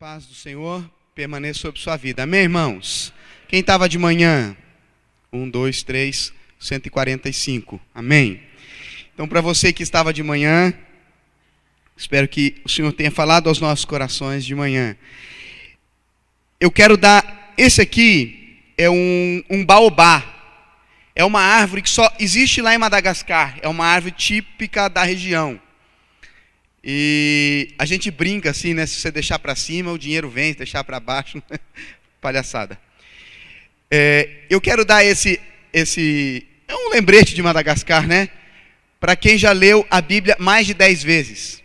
paz do Senhor permaneça sobre sua vida. Amém, irmãos? Quem estava de manhã? 1, 2, 3, 145. Amém? Então, para você que estava de manhã, espero que o Senhor tenha falado aos nossos corações de manhã. Eu quero dar, esse aqui é um baobá. É uma árvore que só existe lá em Madagascar. É uma árvore típica da região. E a gente brinca assim, né? Se você deixar para cima, o dinheiro vem. Se deixar para baixo, palhaçada. Eu quero dar esse é um lembrete de Madagascar, né? Para quem já leu a Bíblia mais de 10 vezes.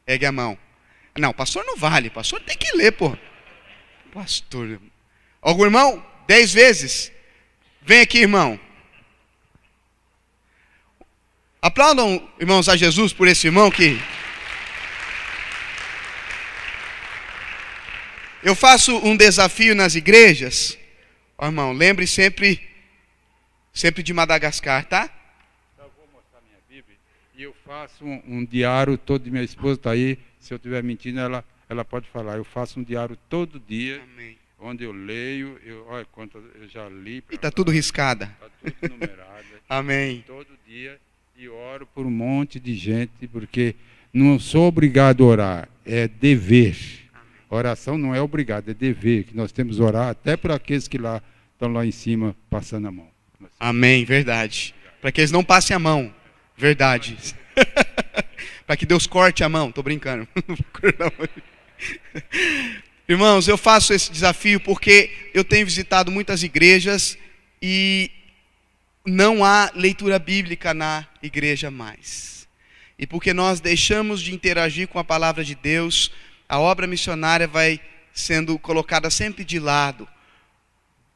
Pegue a mão. Não, pastor não vale. Pastor tem que ler, pô. Pastor. Algum irmão? 10 vezes? Vem aqui, irmão. Aplaudam, irmãos, a Jesus por esse irmão que... Eu faço um desafio nas igrejas. Ó, irmão, lembre sempre de Madagascar, tá? Eu vou mostrar minha Bíblia. E eu faço um diário todo, minha esposa está aí. Se eu estiver mentindo, ela pode falar. Eu faço um diário todo dia. Amém. Onde eu leio, olha quanto eu já li. E está tudo riscada. Está tudo numerado. Amém. Todo dia. E oro por um monte de gente, porque não sou obrigado a orar, é dever. Amém. Oração não é obrigado, é dever, que nós temos que orar até por aqueles que estão lá em cima passando a mão. Amém, verdade. Para que eles não passem a mão, verdade. Para que Deus corte a mão, estou brincando. Irmãos, eu faço esse desafio porque eu tenho visitado muitas igrejas e não há leitura bíblica na igreja mais. E porque nós deixamos de interagir com a palavra de Deus, a obra missionária vai sendo colocada sempre de lado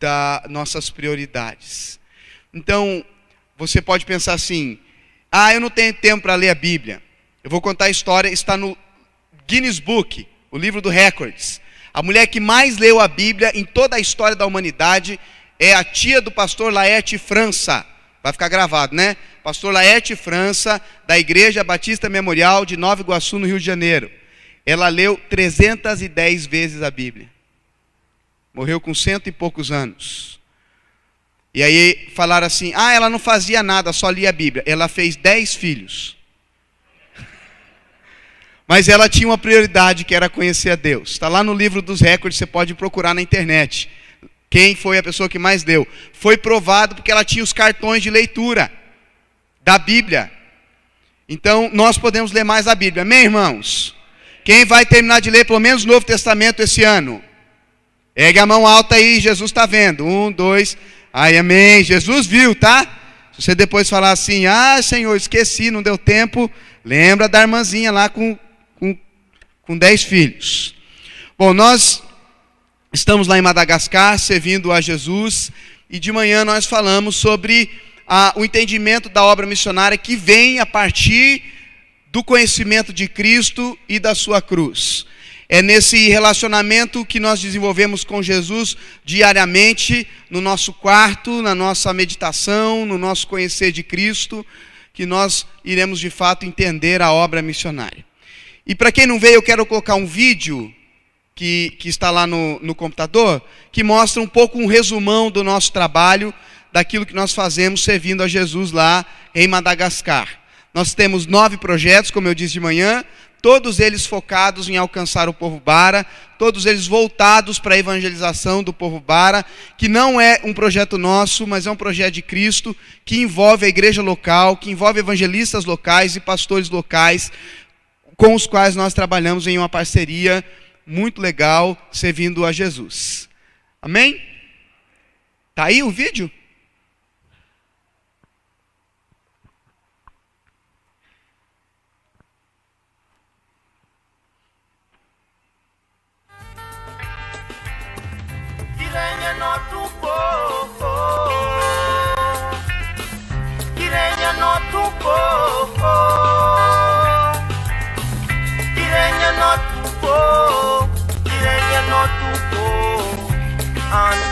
das nossas prioridades. Então, você pode pensar assim, eu não tenho tempo para ler a Bíblia. Eu vou contar a história, está no Guinness Book, o livro do Records. A mulher que mais leu a Bíblia em toda a história da humanidade é a tia do pastor Laerte França. Vai ficar gravado, né? Pastor Laerte França, da Igreja Batista Memorial de Nova Iguaçu, no Rio de Janeiro. Ela leu 310 vezes a Bíblia. Morreu com 100 e poucos anos. E aí falaram assim, ela não fazia nada, só lia a Bíblia. Ela fez 10 filhos. Mas ela tinha uma prioridade que era conhecer a Deus. Está lá no livro dos recordes, você pode procurar na internet. Quem foi a pessoa que mais leu? Foi provado porque ela tinha os cartões de leitura da Bíblia. Então, nós podemos ler mais a Bíblia. Amém, irmãos? Quem vai terminar de ler pelo menos o Novo Testamento esse ano? Pegue a mão alta aí, Jesus está vendo. 1, 2, amém. Jesus viu, tá? Se você depois falar assim, Senhor, esqueci, não deu tempo, lembra da irmãzinha lá com 10 filhos. Bom, nós estamos lá em Madagascar, servindo a Jesus, e de manhã nós falamos sobre o entendimento da obra missionária que vem a partir do conhecimento de Cristo e da sua cruz. É nesse relacionamento que nós desenvolvemos com Jesus diariamente, no nosso quarto, na nossa meditação, no nosso conhecer de Cristo, que nós iremos de fato entender a obra missionária. E para quem não veio, eu quero colocar um vídeo que está lá no computador, que mostra um pouco um resumão do nosso trabalho, daquilo que nós fazemos servindo a Jesus lá em Madagascar. Nós temos 9 projetos, como eu disse de manhã, todos eles focados em alcançar o povo Bara, todos eles voltados para a evangelização do povo Bara, que não é um projeto nosso, mas é um projeto de Cristo, que envolve a igreja local, que envolve evangelistas locais e pastores locais, com os quais nós trabalhamos em uma parceria muito legal, servindo a Jesus. Amém? Tá aí o vídeo?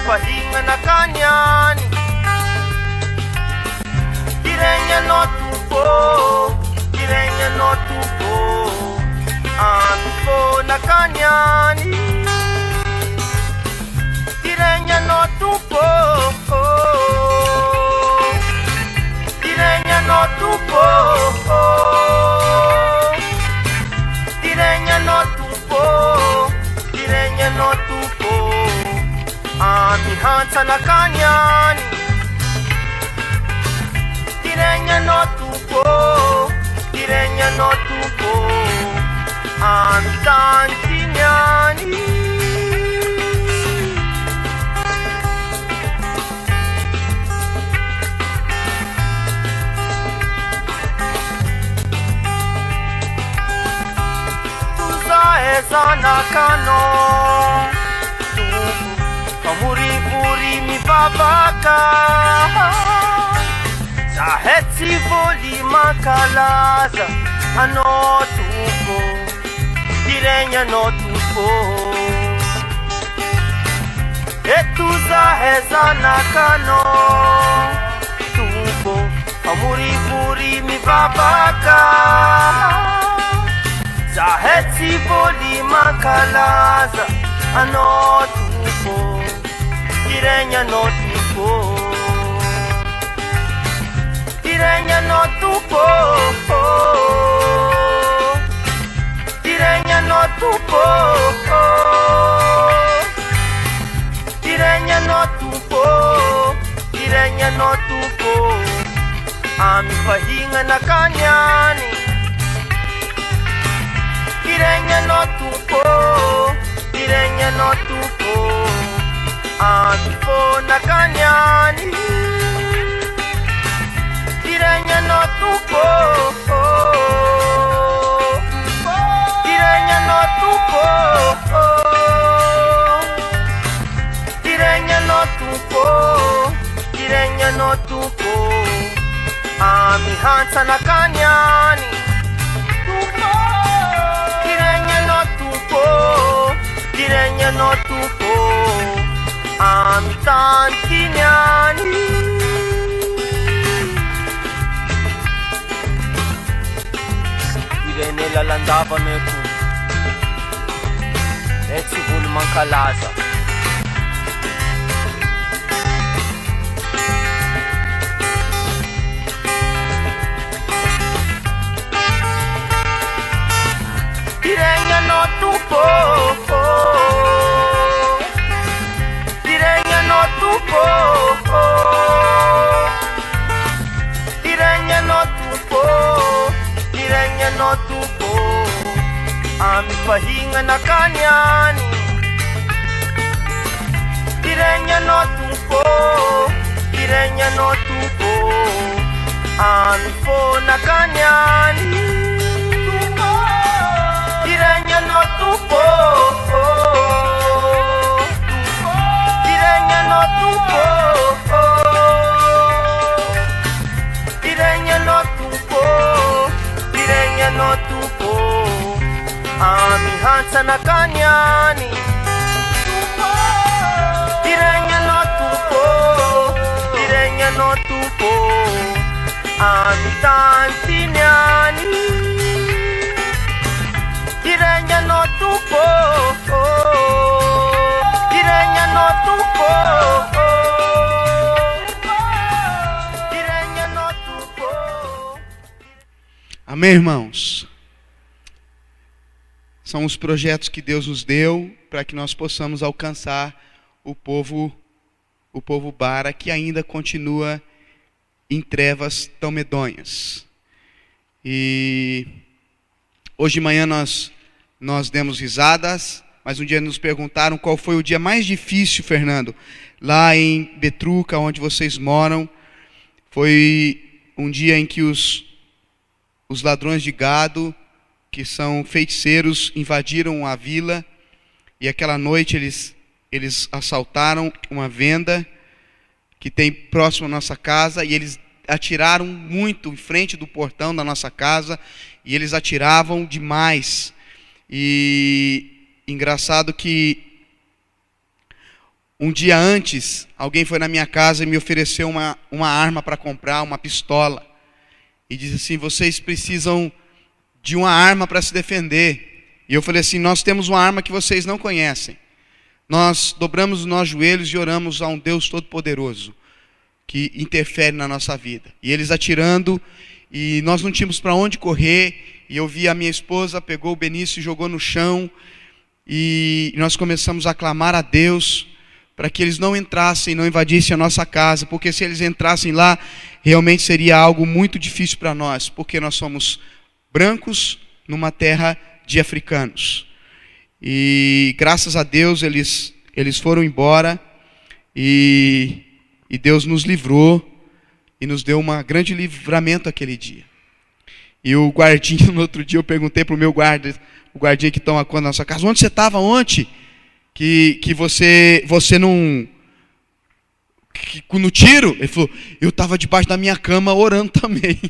Pahinga na kanyani Kirenya no tupo Kirenya no tupo Anpo na kanyani Tirenya no tupo Tirenya no tupo Tirenya no tupo Tirenya no tupo Amihansa na kanyani Tirenya no tupo Tirenya no tupo Amitanti nyani Sana kano Kamuri-muri mi babaka Sa hetsi voli makalaza Ano tupo Direnya no tupo Etu za sana kano Tupo Kamuri-muri mi babaka Zahetsi voli makalaza Ano tupo Tirenya no tupo Tirenya no tupo Tirenya no tupo Tirenya no tupo Tirenya no tupo Ami pahinga na kanyani Tirenya no tupo, tirenya no tupo Anpo na kanyani Tirenya no tupo Tirenya no tupo Tirenya no tupo Tirenya no tupo Amihansa na kanyani Tirenya no tupo Amitanti nyani Irene lalandava meku Etsi vulu mankalaza Tirenya no tupo Tirenya no tupo Tirenya no tupo Tirenya no tupo Ami pahinga na kanyani Tirenya no tupo Tirenya no tupo Ami po na kanyani Tirenya no tupo Tirenya no tupo Tirenya no tupo Tirenya no tupo Amihansa na kanyani Tirenya no tupo Tirenya no tupo Amitanti nyani Tirenya no tupo Tirenya no tupo Tirenya no tupo Amém, irmãos? São os projetos que Deus nos deu para que nós possamos alcançar o povo Bara, que ainda continua em trevas tão medonhas. E hoje de manhã nós demos risadas, mas um dia nos perguntaram qual foi o dia mais difícil, Fernando, lá em Betruca, onde vocês moram. Foi um dia em que os ladrões de gado, que são feiticeiros, invadiram a vila, e aquela noite eles assaltaram uma venda que tem próximo à nossa casa, e eles atiraram muito em frente do portão da nossa casa, e eles atiravam demais. E engraçado que um dia antes, alguém foi na minha casa e me ofereceu uma arma para comprar, uma pistola, e disse assim: vocês precisam de uma arma para se defender. E eu falei assim: nós temos uma arma que vocês não conhecem. Nós dobramos os nossos joelhos e oramos a um Deus Todo-Poderoso que interfere na nossa vida. E eles atirando, e nós não tínhamos para onde correr. E eu vi a minha esposa, pegou o Benício e jogou no chão. E nós começamos a clamar a Deus para que eles não entrassem, não invadissem a nossa casa, porque se eles entrassem lá, realmente seria algo muito difícil para nós, porque nós somos brancos numa terra de africanos. E graças a Deus eles foram embora, e Deus nos livrou e nos deu um grande livramento aquele dia. E o guardinha, no outro dia eu perguntei para o meu guarda, o guardinha que toma conta da nossa casa: onde você estava ontem? Que você não... no tiro? Ele falou: eu estava debaixo da minha cama orando também.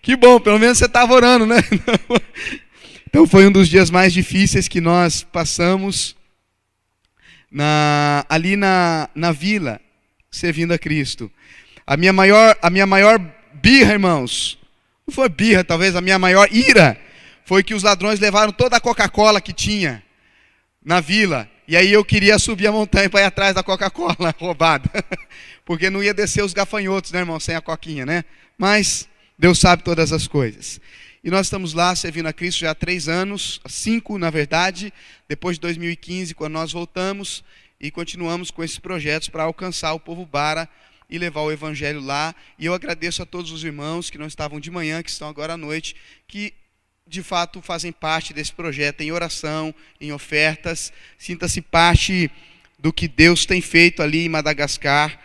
Que bom, pelo menos você estava orando, né? Então foi um dos dias mais difíceis que nós passamos ali na vila, servindo a Cristo. A minha maior birra, irmãos, não foi birra, talvez a minha maior ira, foi que os ladrões levaram toda a Coca-Cola que tinha na vila. E aí eu queria subir a montanha para ir atrás da Coca-Cola roubada. Porque não ia descer os gafanhotos, né, irmão, sem a coquinha, né? Mas Deus sabe todas as coisas. E nós estamos lá servindo a Cristo já há 3 anos, 5 na verdade, depois de 2015, quando nós voltamos, e continuamos com esses projetos para alcançar o povo Bara e levar o evangelho lá. E eu agradeço a todos os irmãos que não estavam de manhã, que estão agora à noite, que de fato fazem parte desse projeto, em oração, em ofertas. Sinta-se parte do que Deus tem feito ali em Madagascar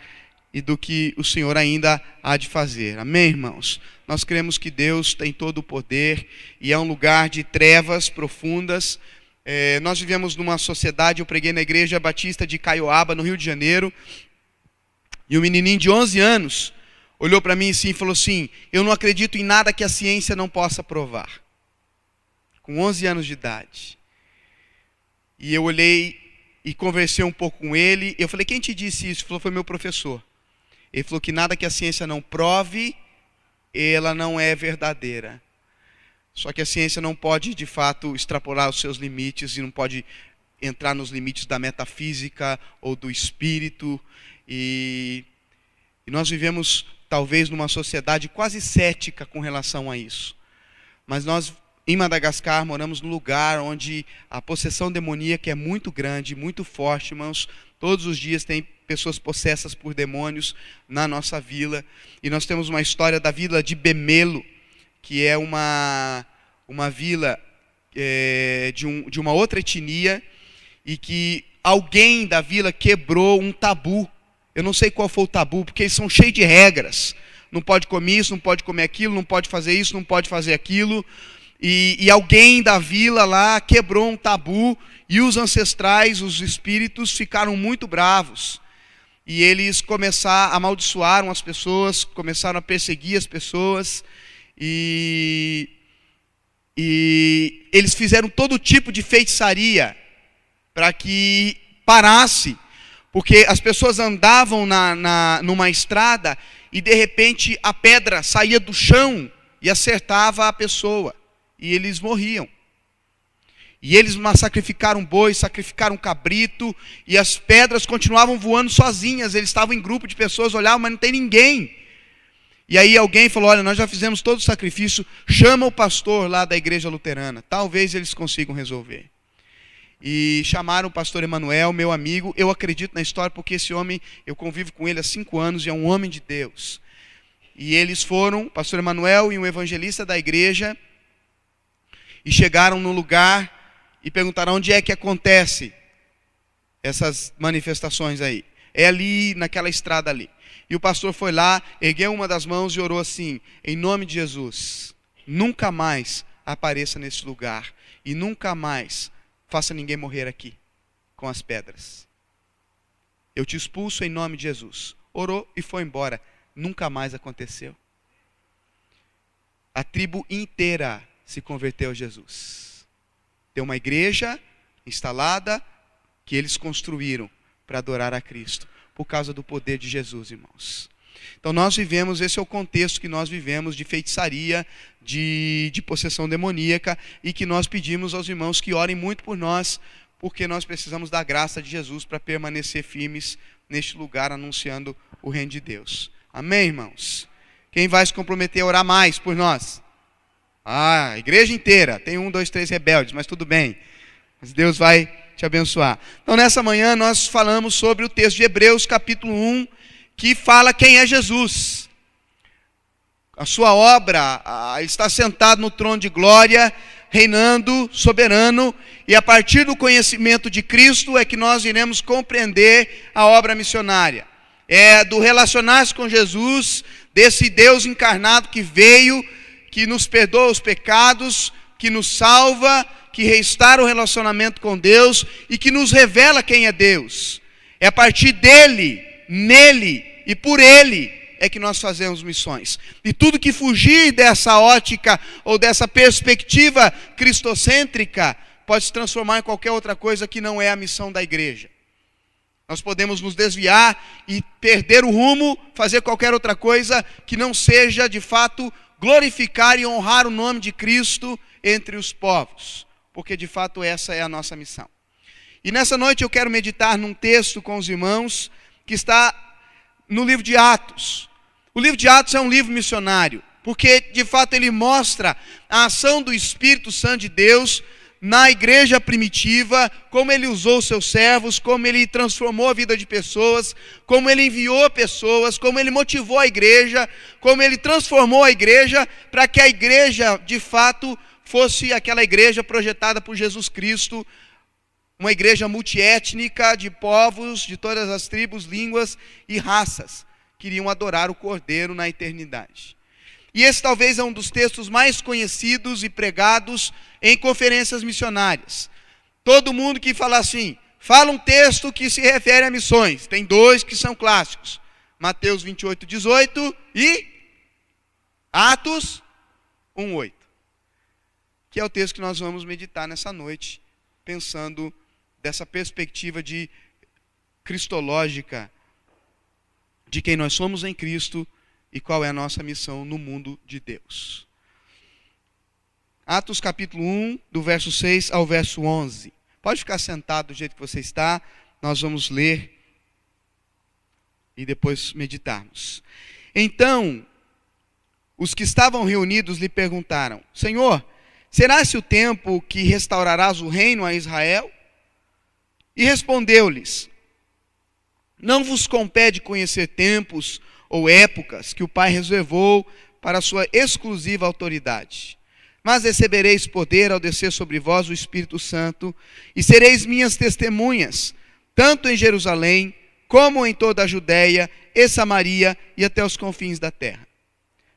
e do que o Senhor ainda há de fazer. Amém, irmãos? Nós cremos que Deus tem todo o poder e é um lugar de trevas profundas. Nós vivemos numa sociedade, eu preguei na Igreja Batista de Caioaba, no Rio de Janeiro, e um menininho de 11 anos olhou para mim assim e falou assim: eu não acredito em nada que a ciência não possa provar. Com 11 anos de idade. E eu olhei e conversei um pouco com ele. Eu falei: quem te disse isso? Ele falou: foi meu professor. Ele falou que nada que a ciência não prove, ela não é verdadeira. Só que a ciência não pode, de fato, extrapolar os seus limites e não pode entrar nos limites da metafísica ou do espírito. E nós vivemos, talvez, numa sociedade quase cética com relação a isso. Mas nós, em Madagascar, moramos num lugar onde a possessão demoníaca é muito grande, muito forte, irmãos. Todos os dias tem pessoas possessas por demônios na nossa vila. E nós temos uma história da vila de Bemelo, que é uma vila de uma outra etnia, e que alguém da vila quebrou um tabu. Eu não sei qual foi o tabu, porque eles são cheios de regras. Não pode comer isso, não pode comer aquilo, não pode fazer isso, não pode fazer aquilo. E alguém da vila lá quebrou um tabu, e os ancestrais, os espíritos, ficaram muito bravos. E eles começaram a amaldiçoar as pessoas, começaram a perseguir as pessoas, e eles fizeram todo tipo de feitiçaria para que parasse, porque as pessoas andavam numa estrada e de repente a pedra saía do chão e acertava a pessoa, e eles morriam. E eles sacrificaram boi, sacrificaram cabrito, e as pedras continuavam voando sozinhas. Eles estavam em grupo de pessoas, olhavam, mas não tem ninguém. E aí alguém falou: olha, nós já fizemos todo o sacrifício, chama o pastor lá da igreja luterana, talvez eles consigam resolver. E chamaram o pastor Emanuel, meu amigo. Eu acredito na história porque esse homem, eu convivo com ele há 5 anos e é um homem de Deus. E eles foram, o pastor Emanuel e um evangelista da igreja, e chegaram no lugar e perguntaram: onde é que acontece essas manifestações aí? É ali, naquela estrada ali. E o pastor foi lá, ergueu uma das mãos e orou assim: em nome de Jesus, nunca mais apareça nesse lugar, e nunca mais faça ninguém morrer aqui com as pedras. Eu te expulso em nome de Jesus. Orou e foi embora. Nunca mais aconteceu. A tribo inteira se converteu a Jesus. Tem uma igreja instalada que eles construíram para adorar a Cristo, por causa do poder de Jesus, irmãos. Então nós vivemos, esse é o contexto que nós vivemos de feitiçaria, de possessão demoníaca, e que nós pedimos aos irmãos que orem muito por nós, porque nós precisamos da graça de Jesus para permanecer firmes neste lugar, anunciando o reino de Deus. Amém, irmãos? Quem vai se comprometer a orar mais por nós? A igreja inteira. Tem 1, 2, 3 rebeldes, mas tudo bem. Mas Deus vai te abençoar. Então nessa manhã nós falamos sobre o texto de Hebreus capítulo 1, que fala quem é Jesus. A sua obra, ele está sentado no trono de glória, reinando, soberano, e a partir do conhecimento de Cristo é que nós iremos compreender a obra missionária. É do relacionar-se com Jesus, desse Deus encarnado que veio, que nos perdoa os pecados, que nos salva, que restaura o relacionamento com Deus e que nos revela quem é Deus. É a partir dele, nele e por ele é que nós fazemos missões. E tudo que fugir dessa ótica ou dessa perspectiva cristocêntrica pode se transformar em qualquer outra coisa que não é a missão da igreja. Nós podemos nos desviar e perder o rumo, fazer qualquer outra coisa que não seja, de fato, glorificar e honrar o nome de Cristo entre os povos. Porque, de fato, essa é a nossa missão. E nessa noite eu quero meditar num texto com os irmãos que está no livro de Atos. O livro de Atos é um livro missionário, porque, de fato, ele mostra a ação do Espírito Santo de Deus na igreja primitiva, como ele usou seus servos, como ele transformou a vida de pessoas, como ele enviou pessoas, como ele motivou a igreja, como ele transformou a igreja para que a igreja, de fato, fosse aquela igreja projetada por Jesus Cristo, uma igreja multiétnica de povos, de todas as tribos, línguas e raças, que iriam adorar o Cordeiro na eternidade. E esse talvez é um dos textos mais conhecidos e pregados em conferências missionárias. Todo mundo que fala assim, fala um texto que se refere a missões. Tem 2 que são clássicos. Mateus 28, 18 e Atos 1, 8. Que é o texto que nós vamos meditar nessa noite, pensando dessa perspectiva de cristológica, de quem nós somos em Cristo e qual é a nossa missão no mundo de Deus. Atos capítulo 1, do verso 6 ao verso 11. Pode ficar sentado do jeito que você está, nós vamos ler e depois meditarmos. Então, os que estavam reunidos lhe perguntaram, Senhor, será esse o tempo que restaurarás o reino a Israel? E respondeu-lhes, não vos compete conhecer tempos ou épocas que o Pai reservou para a sua exclusiva autoridade. Mas recebereis poder ao descer sobre vós o Espírito Santo, e sereis minhas testemunhas, tanto em Jerusalém, como em toda a Judéia e Samaria e até os confins da terra.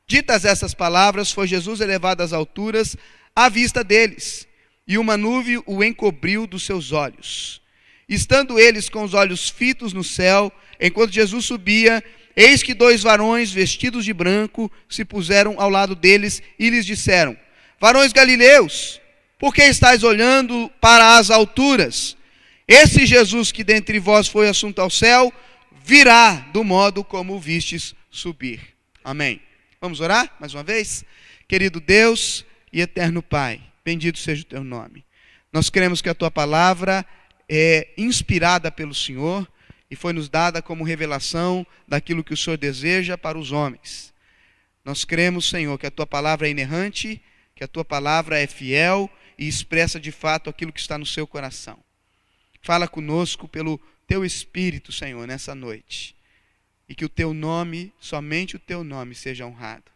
Ditas essas palavras, foi Jesus elevado às alturas à vista deles, e uma nuvem o encobriu dos seus olhos. Estando eles com os olhos fitos no céu, enquanto Jesus subia, eis que 2 varões vestidos de branco se puseram ao lado deles e lhes disseram, varões galileus, por que estáis olhando para as alturas? Esse Jesus que dentre vós foi assunto ao céu, virá do modo como o vistes subir. Amém. Vamos orar mais uma vez? Querido Deus e eterno Pai, bendito seja o teu nome. Nós cremos que a tua palavra é inspirada pelo Senhor e foi nos dada como revelação daquilo que o Senhor deseja para os homens. Nós cremos, Senhor, que a tua palavra é inerrante, que a tua palavra é fiel e expressa de fato aquilo que está no seu coração. Fala conosco pelo teu Espírito, Senhor, nessa noite. E que o teu nome, somente o teu nome, seja honrado.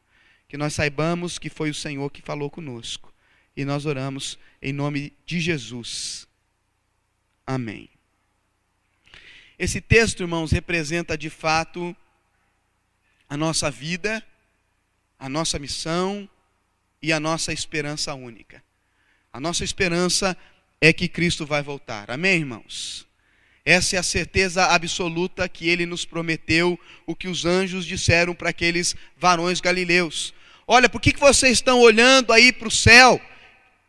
Que nós saibamos que foi o Senhor que falou conosco. E nós oramos em nome de Jesus. Amém. Esse texto, irmãos, representa de fato a nossa vida, a nossa missão e a nossa esperança única. A nossa esperança é que Cristo vai voltar. Amém, irmãos? Essa é a certeza absoluta que ele nos prometeu, o que os anjos disseram para aqueles varões galileus. Olha, por que vocês estão olhando aí para o céu?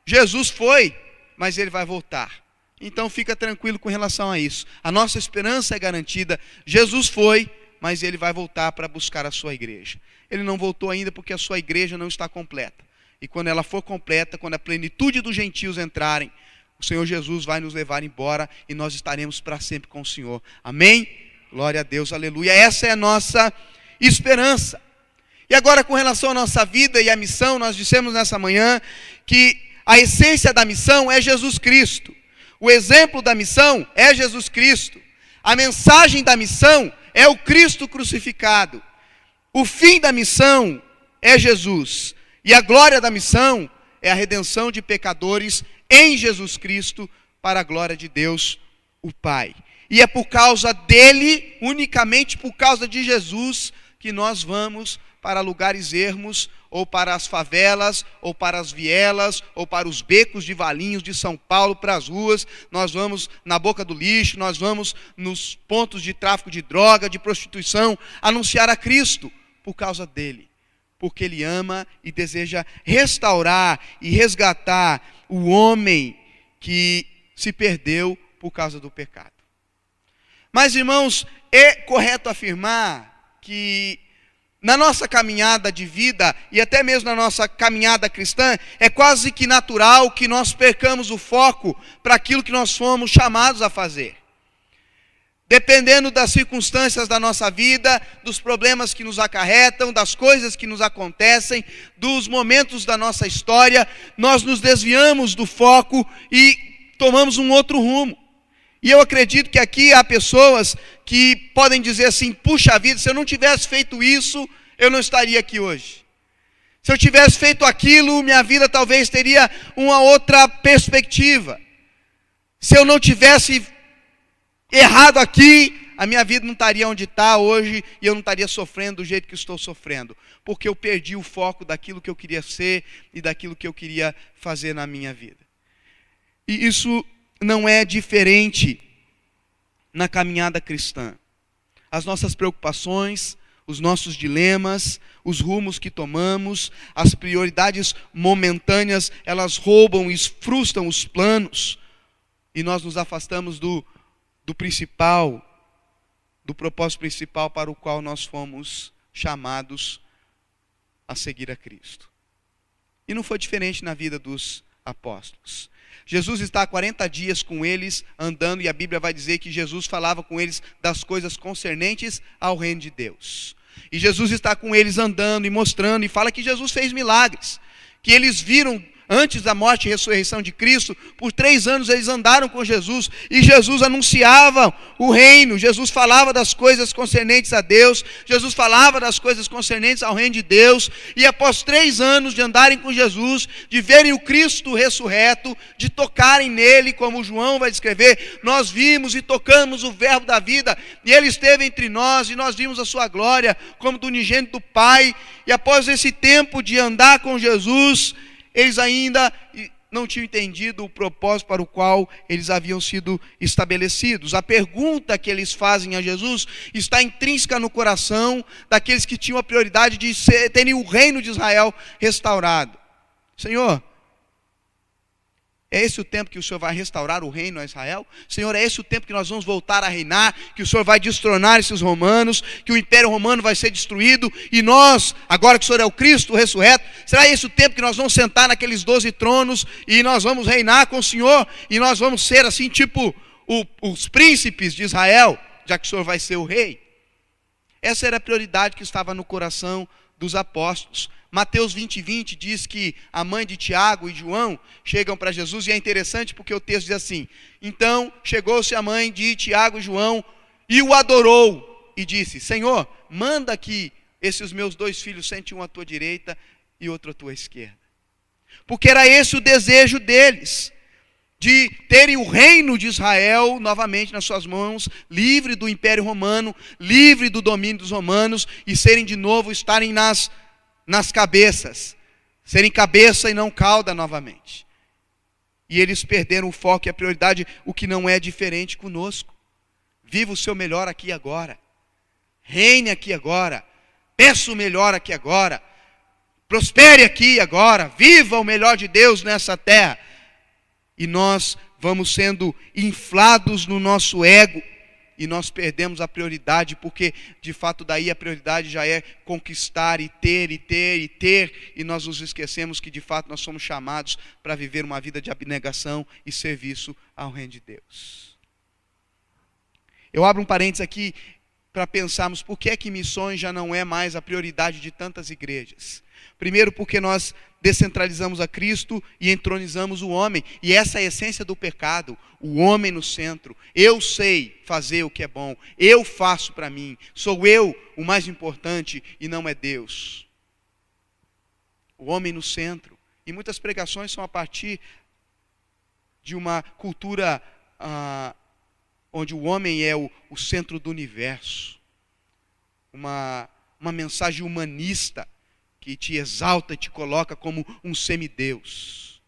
Jesus foi, mas ele vai voltar. Então fica tranquilo com relação a isso. A nossa esperança é garantida. Jesus foi, mas ele vai voltar para buscar a sua igreja. Ele não voltou ainda porque a sua igreja não está completa. E quando ela for completa, quando a plenitude dos gentios entrarem, o Senhor Jesus vai nos levar embora e nós estaremos para sempre com o Senhor. Amém? Glória a Deus, aleluia. Essa é a nossa esperança. E agora, com relação à nossa vida e à missão, nós dissemos nessa manhã que a essência da missão é Jesus Cristo. O exemplo da missão é Jesus Cristo. A mensagem da missão é o Cristo crucificado. O fim da missão é Jesus. E a glória da missão é a redenção de pecadores em Jesus Cristo para a glória de Deus, o Pai. E é por causa dele, unicamente por causa de Jesus, que nós vamos para lugares ermos, ou para as favelas, ou para as vielas, ou para os becos de Valinhos de São Paulo, para as ruas. Nós vamos na boca do lixo, nós vamos nos pontos de tráfico de droga, de prostituição, anunciar a Cristo por causa dele. Porque ele ama e deseja restaurar e resgatar o homem que se perdeu por causa do pecado. Mas, irmãos, é correto afirmar que na nossa caminhada de vida, e até mesmo na nossa caminhada cristã, é quase que natural que nós percamos o foco para aquilo que nós fomos chamados a fazer. Dependendo das circunstâncias da nossa vida, dos problemas que nos acarretam, das coisas que nos acontecem, dos momentos da nossa história, nós nos desviamos do foco e tomamos um outro rumo. E eu acredito que aqui há pessoas que podem dizer assim: puxa vida, se eu não tivesse feito isso, eu não estaria aqui hoje. Se eu tivesse feito aquilo, minha vida talvez teria uma outra perspectiva. Se eu não tivesse errado aqui, a minha vida não estaria onde está hoje e eu não estaria sofrendo do jeito que estou sofrendo. Porque eu perdi o foco daquilo que eu queria ser e daquilo que eu queria fazer na minha vida. E isso não é diferente na caminhada cristã. As nossas preocupações, os nossos dilemas, os rumos que tomamos, as prioridades momentâneas, elas roubam e frustram os planos. E nós nos afastamos do principal, do propósito principal para o qual nós fomos chamados a seguir a Cristo. E não foi diferente na vida dos apóstolos. Jesus está há 40 dias com eles, andando, e a Bíblia vai dizer que Jesus falava com eles das coisas concernentes ao reino de Deus. E Jesus está com eles andando e mostrando, e fala que Jesus fez milagres, que eles viram antes da morte e ressurreição de Cristo. Por 3 anos eles andaram com Jesus, e Jesus anunciava o reino, Jesus falava das coisas concernentes a Deus, Jesus falava das coisas concernentes ao reino de Deus, e após 3 anos de andarem com Jesus, de verem o Cristo ressurreto, de tocarem nele, como João vai descrever, nós vimos e tocamos o verbo da vida, e ele esteve entre nós, e nós vimos a sua glória, como do unigênito do Pai. E após esse tempo de andar com Jesus, eles ainda não tinham entendido o propósito para o qual eles haviam sido estabelecidos. A pergunta que eles fazem a Jesus está intrínseca no coração daqueles que tinham a prioridade de terem o reino de Israel restaurado. Senhor, é esse o tempo que o Senhor vai restaurar o reino a Israel? Senhor, é esse o tempo que nós vamos voltar a reinar, que o Senhor vai destronar esses romanos, que o império romano vai ser destruído, e nós, agora que o Senhor é o Cristo, o ressurreto, será esse o tempo que nós vamos sentar naqueles 12 tronos, e nós vamos reinar com o Senhor, e nós vamos ser assim, tipo os príncipes de Israel, já que o Senhor vai ser o rei? Essa era a prioridade que estava no coração dos apóstolos. Mateus 20:20 diz que a mãe de Tiago e João chegam para Jesus, e é interessante porque o texto diz assim: então chegou-se a mãe de Tiago e João e o adorou e disse: Senhor, manda que esses meus 2 filhos sentem um à tua direita e outro à tua esquerda. Porque era esse o desejo deles, de terem o reino de Israel novamente nas suas mãos, livre do império romano, livre do domínio dos romanos, e serem de novo, estarem nas cabeças, serem cabeça e não cauda novamente. E eles perderam o foco e a prioridade, o que não é diferente conosco. Viva o seu melhor aqui e agora, reine aqui agora, peça o melhor aqui agora, prospere aqui e agora, viva o melhor de Deus nessa terra. E nós vamos sendo inflados no nosso ego, e nós perdemos a prioridade, porque de fato daí a prioridade já é conquistar e ter, e nós nos esquecemos que de fato nós somos chamados para viver uma vida de abnegação e serviço ao reino de Deus. Eu abro um parênteses aqui para pensarmos por que é que missões já não é mais a prioridade de tantas igrejas. Primeiro, porque nós descentralizamos a Cristo e entronizamos o homem. E essa é a essência do pecado, o homem no centro. Eu sei fazer o que é bom, eu faço para mim, sou eu o mais importante e não é Deus. O homem no centro. E muitas pregações são a partir de uma cultura onde o homem é o centro do universo. Uma mensagem humanista que te exalta e te coloca como um semideus,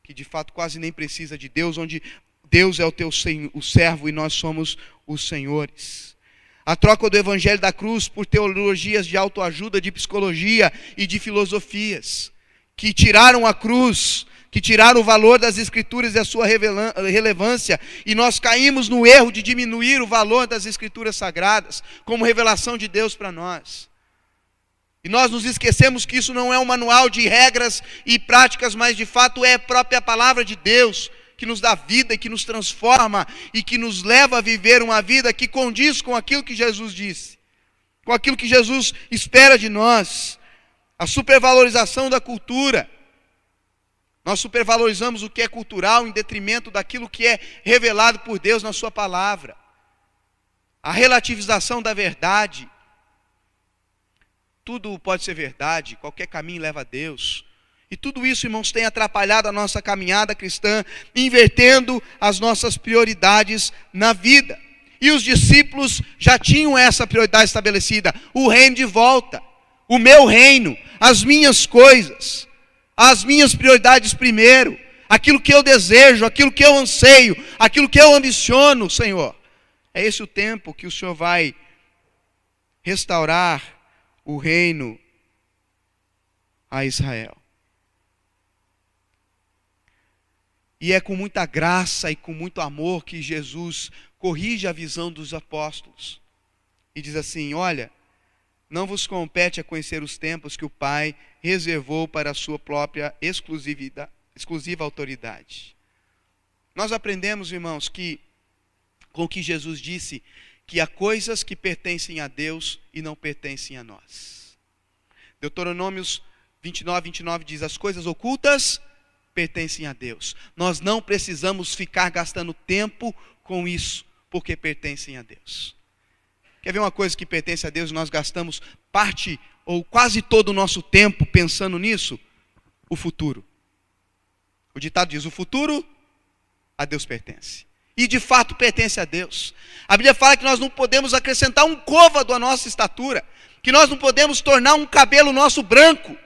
que de fato quase nem precisa de Deus, onde Deus é o servo e nós somos os senhores. A troca do evangelho da cruz por teologias de autoajuda, de psicologia e de filosofias, que tiraram a cruz, que tiraram o valor das escrituras e a sua relevância, e nós caímos no erro de diminuir o valor das escrituras sagradas, como revelação de Deus para nós. E nós nos esquecemos que isso não é um manual de regras e práticas, mas de fato é a própria palavra de Deus, que nos dá vida e que nos transforma e que nos leva a viver uma vida que condiz com aquilo que Jesus disse, com aquilo que Jesus espera de nós. A supervalorização da cultura. Nós supervalorizamos o que é cultural em detrimento daquilo que é revelado por Deus na sua palavra. A relativização da verdade. Tudo pode ser verdade, qualquer caminho leva a Deus. E tudo isso, irmãos, tem atrapalhado a nossa caminhada cristã, invertendo as nossas prioridades na vida. E os discípulos já tinham essa prioridade estabelecida: o reino de volta, o meu reino, as minhas coisas, as minhas prioridades primeiro, aquilo que eu desejo, aquilo que eu anseio, aquilo que eu ambiciono, Senhor. É esse o tempo que o Senhor vai restaurar o reino a Israel. E é com muita graça e com muito amor que Jesus corrige a visão dos apóstolos. E diz assim: olha, não vos compete a conhecer os tempos que o Pai reservou para a sua própria exclusiva autoridade. Nós aprendemos, irmãos, que com o que Jesus disse, que há coisas que pertencem a Deus e não pertencem a nós. Deuteronômios 29 diz: as coisas ocultas pertencem a Deus. Nós não precisamos ficar gastando tempo com isso, porque pertencem a Deus. Quer ver uma coisa que pertence a Deus e nós gastamos parte ou quase todo o nosso tempo pensando nisso? O futuro. O ditado diz: o futuro a Deus pertence. E de fato pertence a Deus. A Bíblia fala que nós não podemos acrescentar um côvado à nossa estatura, que nós não podemos tornar um cabelo nosso branco.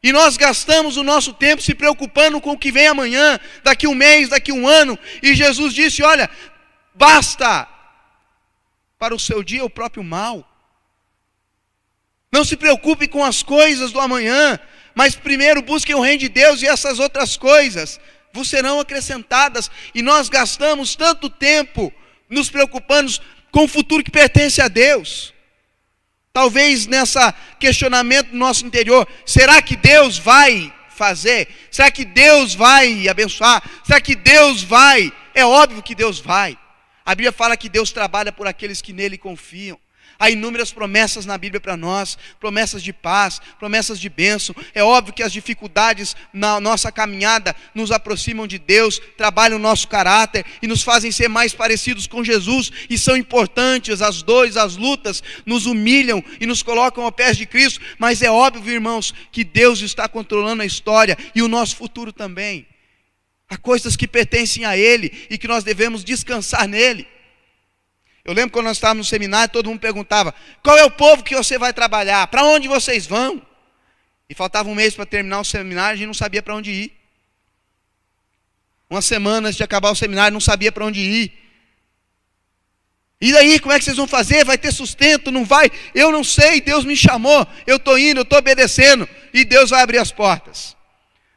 E nós gastamos o nosso tempo se preocupando com o que vem amanhã, daqui um mês, daqui um ano. E Jesus disse: olha, basta para o seu dia o próprio mal. Não se preocupe com as coisas do amanhã, mas primeiro busquem o reino de Deus, e essas outras coisas vos serão acrescentadas. E nós gastamos tanto tempo nos preocupando com o futuro que pertence a Deus. Talvez nessa questionamento do nosso interior: será que Deus vai fazer? Será que Deus vai abençoar? Será que Deus vai? É óbvio que Deus vai. A Bíblia fala que Deus trabalha por aqueles que nele confiam. Há inúmeras promessas na Bíblia para nós, promessas de paz, promessas de bênção. É óbvio que as dificuldades na nossa caminhada nos aproximam de Deus, trabalham o nosso caráter e nos fazem ser mais parecidos com Jesus. E são importantes, as dores, as lutas nos humilham e nos colocam aos pés de Cristo. Mas é óbvio, irmãos, que Deus está controlando a história e o nosso futuro também. Há coisas que pertencem a Ele e que nós devemos descansar nele. Eu lembro quando nós estávamos no seminário, todo mundo perguntava: qual é o povo que você vai trabalhar? Para onde vocês vão? E faltava um mês para terminar o seminário, a gente não sabia para onde ir. Umas semanas de acabar o seminário, não sabia para onde ir. E daí, como é que vocês vão fazer? Vai ter sustento? Não vai? Eu não sei, Deus me chamou, eu estou indo, eu estou obedecendo, e Deus vai abrir as portas.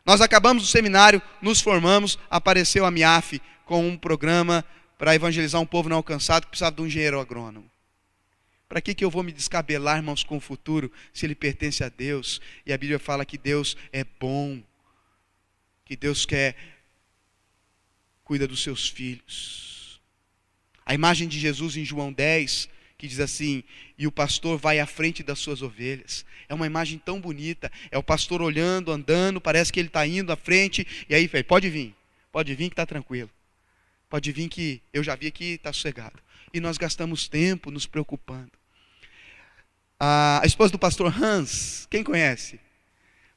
Nós acabamos o seminário, nos formamos, apareceu a MIAF com um programa para evangelizar um povo não alcançado que precisava de um engenheiro agrônomo. Para que eu vou me descabelar, irmãos, com o futuro, se ele pertence a Deus? E a Bíblia fala que Deus é bom, que Deus cuida dos seus filhos. A imagem de Jesus em João 10, que diz assim, e o pastor vai à frente das suas ovelhas. É uma imagem tão bonita, é o pastor olhando, andando, parece que ele está indo à frente, e aí, pode vir que está tranquilo. Pode vir que eu já vi aqui, está sossegado. E nós gastamos tempo nos preocupando. A esposa do pastor Hans, quem conhece?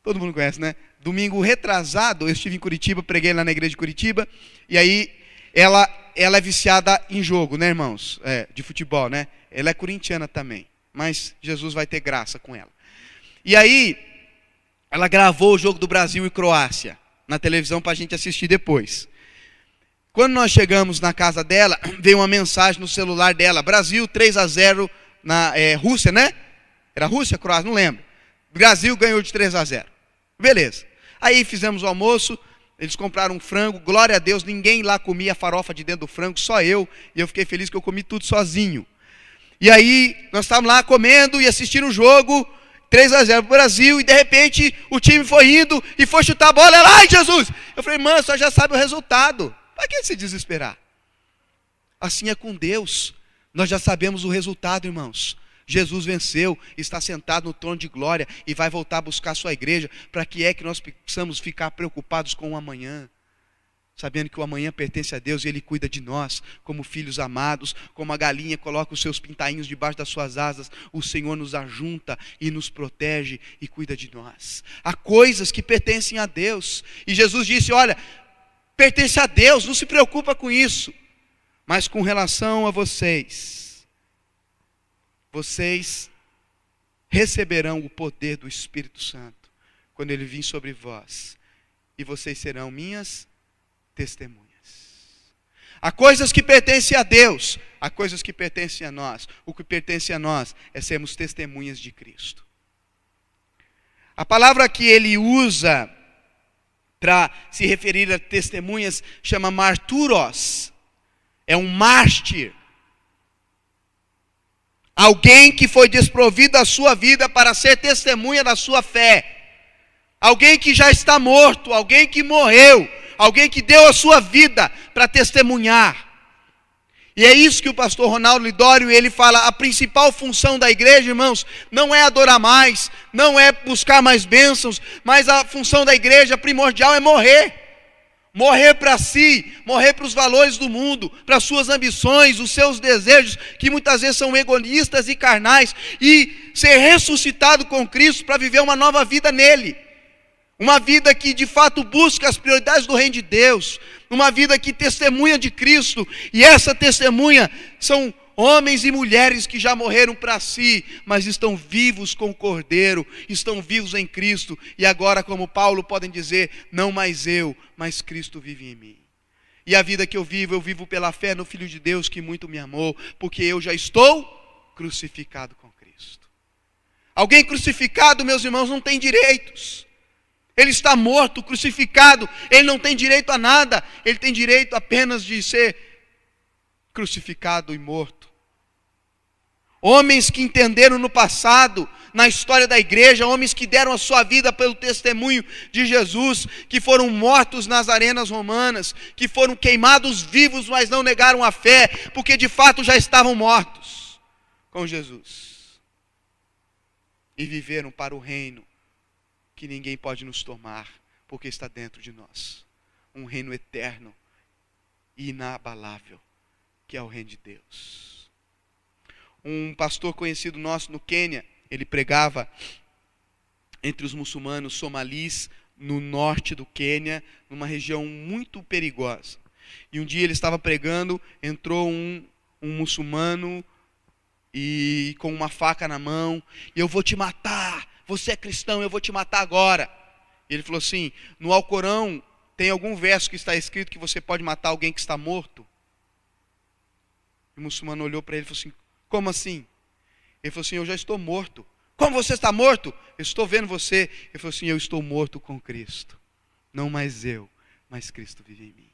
Todo mundo conhece, né? Domingo retrasado, eu estive em Curitiba, preguei lá na igreja de Curitiba, e aí ela é viciada em jogo, né, irmãos? De futebol, né? Ela é corintiana também, mas Jesus vai ter graça com ela. E aí, ela gravou o jogo do Brasil e Croácia na televisão para a gente assistir depois. Quando nós chegamos na casa dela, veio uma mensagem no celular dela, Brasil 3-0 na Rússia, né? Era Rússia, Croácia, não lembro. Brasil ganhou de 3-0. Beleza. Aí fizemos o almoço, eles compraram um frango, glória a Deus, ninguém lá comia a farofa de dentro do frango, só eu. E eu fiquei feliz que eu comi tudo sozinho. E aí, nós estávamos lá comendo e assistindo o jogo, 3-0 para o Brasil, e de repente o time foi indo e foi chutar a bola. Ela, ai Jesus! Eu falei, irmã, você já sabe o resultado. Para que se desesperar? Assim é com Deus. Nós já sabemos o resultado, irmãos. Jesus venceu, está sentado no trono de glória e vai voltar a buscar a sua igreja. Para que é que nós precisamos ficar preocupados com o amanhã? Sabendo que o amanhã pertence a Deus e Ele cuida de nós, como filhos amados, como a galinha coloca os seus pintainhos debaixo das suas asas, o Senhor nos ajunta e nos protege e cuida de nós. Há coisas que pertencem a Deus, e Jesus disse, olha, pertence a Deus, não se preocupa com isso, mas com relação a vocês receberão o poder do Espírito Santo, quando Ele vir sobre vós, e vocês serão minhas testemunhas. Há coisas que pertencem a Deus, há coisas que pertencem a nós. O que pertence a nós é sermos testemunhas de Cristo. A palavra que ele usa para se referir a testemunhas chama marturos. É um mártir. Alguém que foi desprovido da sua vida para ser testemunha da sua fé. Alguém que já está morto, alguém que morreu, alguém que deu a sua vida para testemunhar. E é isso que o pastor Ronaldo Lidório, ele fala, a principal função da igreja, irmãos, não é adorar mais, não é buscar mais bênçãos, mas a função da igreja primordial é morrer. Morrer para si, morrer para os valores do mundo, para as suas ambições, os seus desejos, que muitas vezes são egoístas e carnais, e ser ressuscitado com Cristo para viver uma nova vida nele. Uma vida que de fato busca as prioridades do reino de Deus, uma vida que testemunha de Cristo, e essa testemunha são homens e mulheres que já morreram para si, mas estão vivos com o Cordeiro, estão vivos em Cristo, e agora, como Paulo, podem dizer, não mais eu, mas Cristo vive em mim. E a vida que eu vivo pela fé no Filho de Deus que muito me amou, porque eu já estou crucificado com Cristo. Alguém crucificado, meus irmãos, não tem direitos. Ele está morto, crucificado, ele não tem direito a nada, ele tem direito apenas de ser crucificado e morto. Homens que entenderam no passado, na história da igreja, homens que deram a sua vida pelo testemunho de Jesus, que foram mortos nas arenas romanas, que foram queimados vivos, mas não negaram a fé, porque de fato já estavam mortos com Jesus. E viveram para o reino que ninguém pode nos tomar, porque está dentro de nós. Um reino eterno e inabalável, que é o reino de Deus. Um pastor conhecido nosso no Quênia, ele pregava entre os muçulmanos somalis, no norte do Quênia, numa região muito perigosa. E um dia ele estava pregando, entrou um muçulmano e com uma faca na mão, e eu vou te matar, você é cristão, eu vou te matar agora. E ele falou assim, no Alcorão tem algum verso que está escrito que você pode matar alguém que está morto? O muçulmano olhou para ele e falou assim, como assim? Ele falou assim, eu já estou morto. Como você está morto? Eu estou vendo você. Ele falou assim, eu estou morto com Cristo. Não mais eu, mas Cristo vive em mim.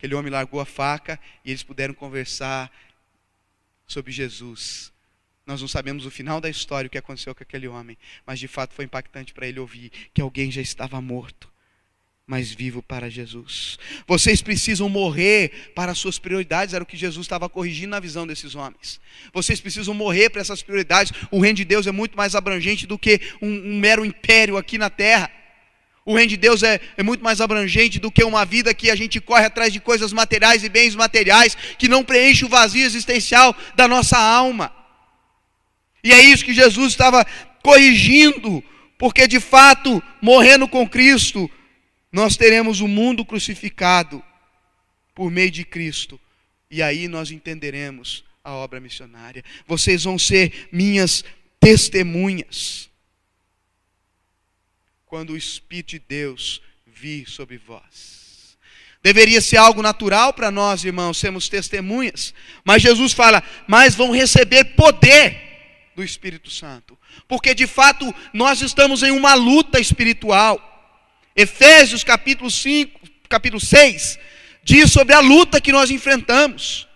Aquele homem largou a faca e eles puderam conversar sobre Jesus. Nós não sabemos o final da história, o que aconteceu com aquele homem, mas de fato foi impactante para ele ouvir que alguém já estava morto, mas vivo para Jesus. Vocês precisam morrer para as suas prioridades, era o que Jesus estava corrigindo na visão desses homens. Vocês precisam morrer para essas prioridades. O reino de Deus é muito mais abrangente do que um mero império aqui na terra. O reino de Deus é muito mais abrangente do que uma vida que a gente corre atrás de coisas materiais e bens materiais, que não preenche o vazio existencial da nossa alma. E é isso que Jesus estava corrigindo, porque de fato, morrendo com Cristo, nós teremos o mundo crucificado por meio de Cristo. E aí nós entenderemos a obra missionária. Vocês vão ser minhas testemunhas quando o Espírito de Deus vir sobre vós. Deveria ser algo natural para nós, irmãos, sermos testemunhas. Mas Jesus fala, mas vão receber poder do Espírito Santo. Porque de fato nós estamos em uma luta espiritual. Efésios capítulo 6 diz sobre a luta que nós enfrentamos.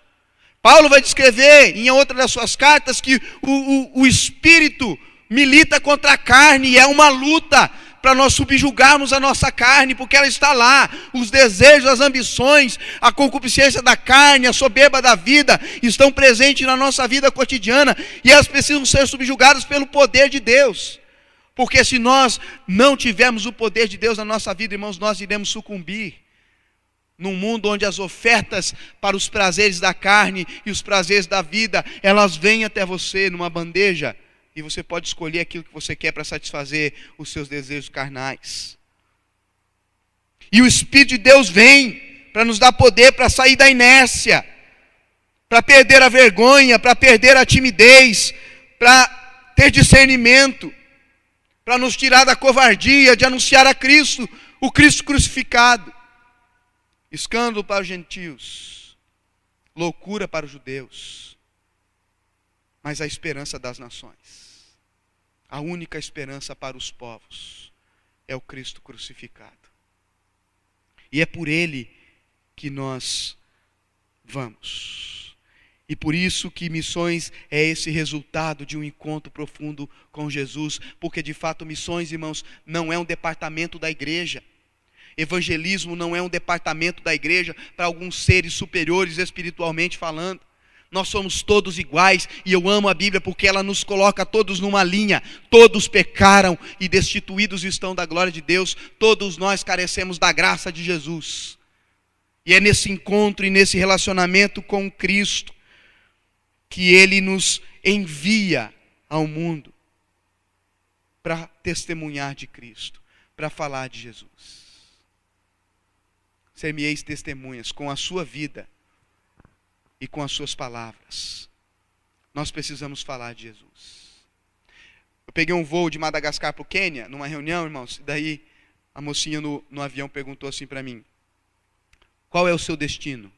Paulo vai descrever em outra das suas cartas que o Espírito milita contra a carne, e é uma luta para nós subjugarmos a nossa carne, porque ela está lá. Os desejos, as ambições, a concupiscência da carne, a soberba da vida estão presentes na nossa vida cotidiana, e elas precisam ser subjugadas pelo poder de Deus. Porque se nós não tivermos o poder de Deus na nossa vida, irmãos, nós iremos sucumbir num mundo onde as ofertas para os prazeres da carne e os prazeres da vida, elas vêm até você numa bandeja, e você pode escolher aquilo que você quer para satisfazer os seus desejos carnais. E o Espírito de Deus vem para nos dar poder para sair da inércia, para perder a vergonha, para perder a timidez, para ter discernimento, para nos tirar da covardia de anunciar a Cristo, o Cristo crucificado. Escândalo para os gentios, loucura para os judeus, mas a esperança das nações. A única esperança para os povos é o Cristo crucificado. E é por Ele que nós vamos. E por isso que missões é esse resultado de um encontro profundo com Jesus. Porque de fato missões, irmãos, não é um departamento da igreja. Evangelismo não é um departamento da igreja para alguns seres superiores espiritualmente falando. Nós somos todos iguais, e eu amo a Bíblia porque ela nos coloca todos numa linha. Todos pecaram e destituídos estão da glória de Deus. Todos nós carecemos da graça de Jesus. E é nesse encontro e nesse relacionamento com Cristo que Ele nos envia ao mundo para testemunhar de Cristo, para falar de Jesus. Ser-me-eis testemunhas com a sua vida e com as suas palavras. Nós precisamos falar de Jesus. Eu peguei um voo de Madagascar para o Quênia, numa reunião, irmãos, e daí a mocinha no avião perguntou assim para mim, qual é o seu destino?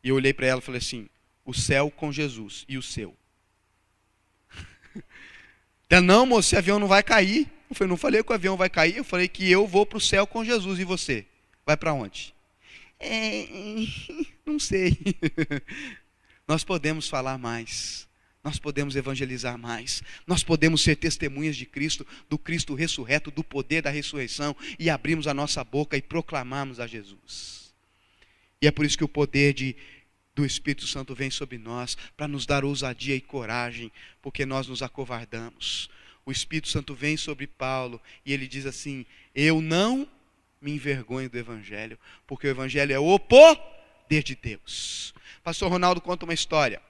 E eu olhei para ela e falei assim, o céu com Jesus, e o seu? Ela, não, moço, esse avião não vai cair. Eu falei, não falei que o avião vai cair, eu falei que eu vou para o céu com Jesus, e você? Vai para onde? Não sei. Nós podemos falar mais, nós podemos evangelizar mais, nós podemos ser testemunhas de Cristo, do Cristo ressurreto, do poder da ressurreição, e abrirmos a nossa boca e proclamarmos a Jesus. E é por isso que o poder do Espírito Santo vem sobre nós, para nos dar ousadia e coragem, porque nós nos acovardamos. O Espírito Santo vem sobre Paulo, e ele diz assim, eu não me envergonho do Evangelho, porque o Evangelho é o poder de Deus. Pastor Ronaldo conta uma história.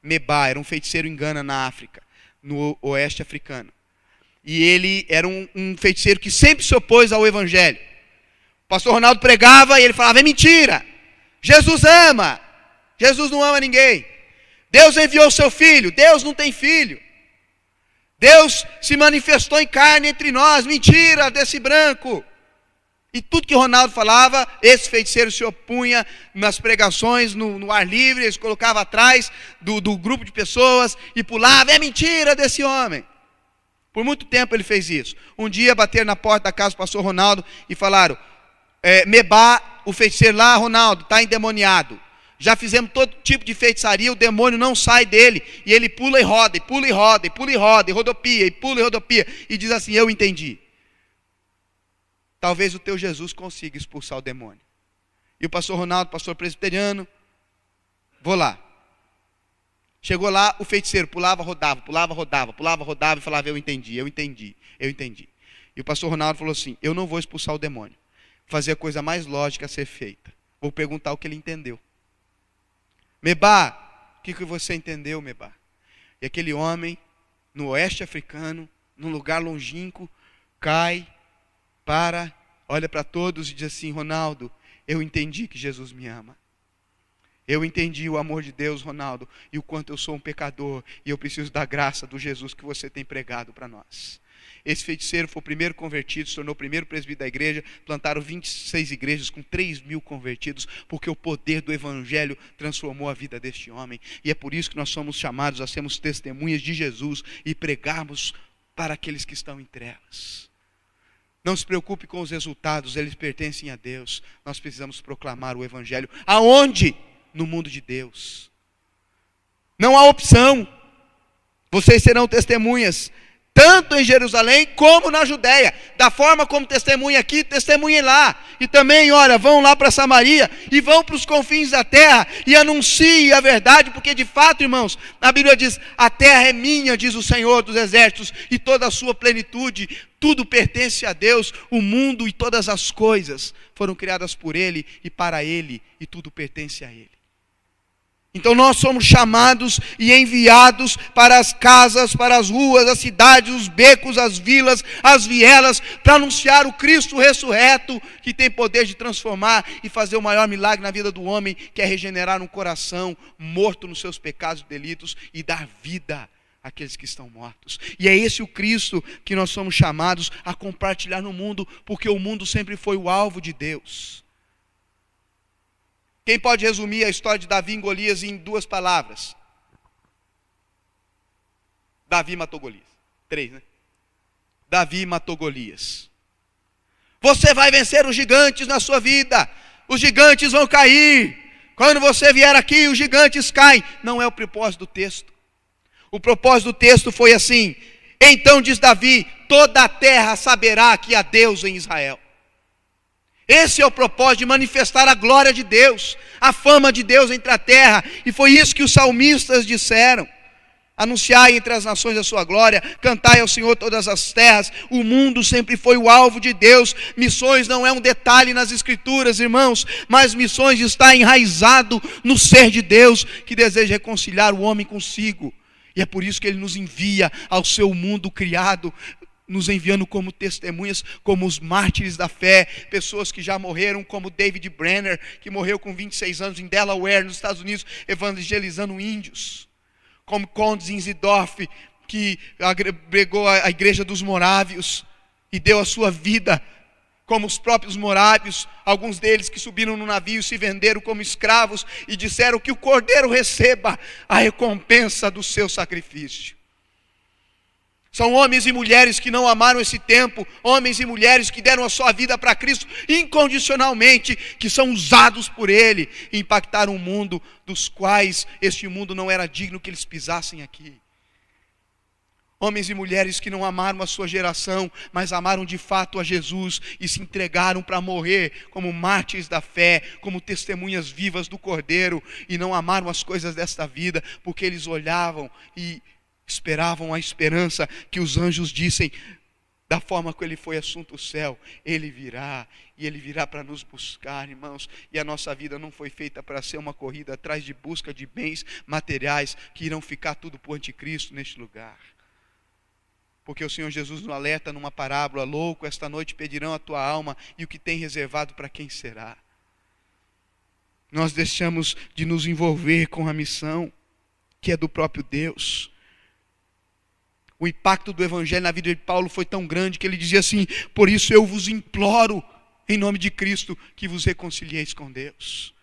Mebá era um feiticeiro em Gana, na África, no oeste africano. E ele era um feiticeiro que sempre se opôs ao Evangelho. O pastor Ronaldo pregava e ele falava, é mentira, Jesus ama, Jesus não ama ninguém. Deus enviou o seu filho, Deus não tem filho. Deus se manifestou em carne entre nós, mentira desse branco. E tudo que Ronaldo falava, esse feiticeiro se opunha nas pregações, no ar livre, ele se colocava atrás do grupo de pessoas e pulava, é mentira desse homem. Por muito tempo ele fez isso. Um dia bateram na porta da casa do pastor Ronaldo e falaram, Mebá o feiticeiro lá, Ronaldo, está endemoniado. Já fizemos todo tipo de feitiçaria, o demônio não sai dele. E ele pula e roda, e pula e roda, e pula e roda, e rodopia, e pula e rodopia. E diz assim, eu entendi. Talvez o teu Jesus consiga expulsar o demônio. E o pastor Ronaldo, pastor presbiteriano, vou lá. Chegou lá, o feiticeiro pulava, rodava, pulava, rodava, pulava, rodava e falava, eu entendi, eu entendi, eu entendi. E o pastor Ronaldo falou assim, eu não vou expulsar o demônio. Vou fazer a coisa mais lógica a ser feita. Vou perguntar o que ele entendeu. Mebá, o que você entendeu, Mebá? E aquele homem, no oeste africano, num lugar longínquo, cai, olha para todos e diz assim, Ronaldo, eu entendi que Jesus me ama. Eu entendi o amor de Deus, Ronaldo, e o quanto eu sou um pecador, e eu preciso da graça do Jesus que você tem pregado para nós. Esse feiticeiro foi o primeiro convertido, se tornou o primeiro presbítero da igreja, plantaram 26 igrejas com 3.000 convertidos, porque o poder do evangelho transformou a vida deste homem. E é por isso que nós somos chamados a sermos testemunhas de Jesus e pregarmos para aqueles que estão em trevas. Não se preocupe com os resultados, eles pertencem a Deus. Nós precisamos proclamar o evangelho. Aonde? No mundo de Deus. Não há opção. Vocês serão testemunhas, tanto em Jerusalém como na Judéia. Da forma como testemunha aqui, testemunhem lá. E também, olha, vão lá para Samaria e vão para os confins da terra e anunciem a verdade, porque de fato, irmãos, a Bíblia diz, a terra é minha, diz o Senhor dos exércitos, e toda a sua plenitude, tudo pertence a Deus, o mundo e todas as coisas foram criadas por Ele e para Ele, e tudo pertence a Ele. Então nós somos chamados e enviados para as casas, para as ruas, as cidades, os becos, as vilas, as vielas, para anunciar o Cristo ressurreto, que tem poder de transformar e fazer o maior milagre na vida do homem, que é regenerar um coração morto nos seus pecados e delitos e dar vida àqueles que estão mortos. E é esse o Cristo que nós somos chamados a compartilhar no mundo, porque o mundo sempre foi o alvo de Deus. Quem pode resumir a história de Davi e Golias em 2 palavras? Davi matou Golias. 3, né? Davi matou Golias. Você vai vencer os gigantes na sua vida. Os gigantes vão cair. Quando você vier aqui, os gigantes caem. Não é o propósito do texto. O propósito do texto foi assim. Então diz Davi, toda a terra saberá que há Deus em Israel. Esse é o propósito de manifestar a glória de Deus, a fama de Deus entre a terra. E foi isso que os salmistas disseram. Anunciai entre as nações a sua glória, cantai ao Senhor todas as terras. O mundo sempre foi o alvo de Deus. Missões não é um detalhe nas escrituras, irmãos, mas missões está enraizado no ser de Deus, que deseja reconciliar o homem consigo. E é por isso que Ele nos envia ao seu mundo criado, nos enviando como testemunhas, como os mártires da fé, pessoas que já morreram, como David Brenner, que morreu com 26 anos em Delaware, nos Estados Unidos, evangelizando índios, como Conde Zinzendorf, que pregou a igreja dos morávios e deu a sua vida, como os próprios morávios, alguns deles que subiram no navio e se venderam como escravos e disseram que o cordeiro receba a recompensa do seu sacrifício. São homens e mulheres que não amaram esse tempo, homens e mulheres que deram a sua vida para Cristo incondicionalmente, que são usados por Ele e impactaram um mundo dos quais este mundo não era digno que eles pisassem aqui. Homens e mulheres que não amaram a sua geração, mas amaram de fato a Jesus e se entregaram para morrer como mártires da fé, como testemunhas vivas do Cordeiro, e não amaram as coisas desta vida, porque eles olhavam e esperavam a esperança que os anjos dissem, da forma que Ele foi assunto ao céu, Ele virá, e Ele virá para nos buscar, irmãos. E a nossa vida não foi feita para ser uma corrida atrás de busca de bens materiais, que irão ficar tudo por anticristo neste lugar. Porque o Senhor Jesus nos alerta numa parábola, louco, esta noite pedirão a tua alma, e o que tem reservado para quem será? Nós deixamos de nos envolver com a missão, que é do próprio Deus. O impacto do evangelho na vida de Paulo foi tão grande que ele dizia assim, por isso eu vos imploro, em nome de Cristo, que vos reconcilieis com Deus.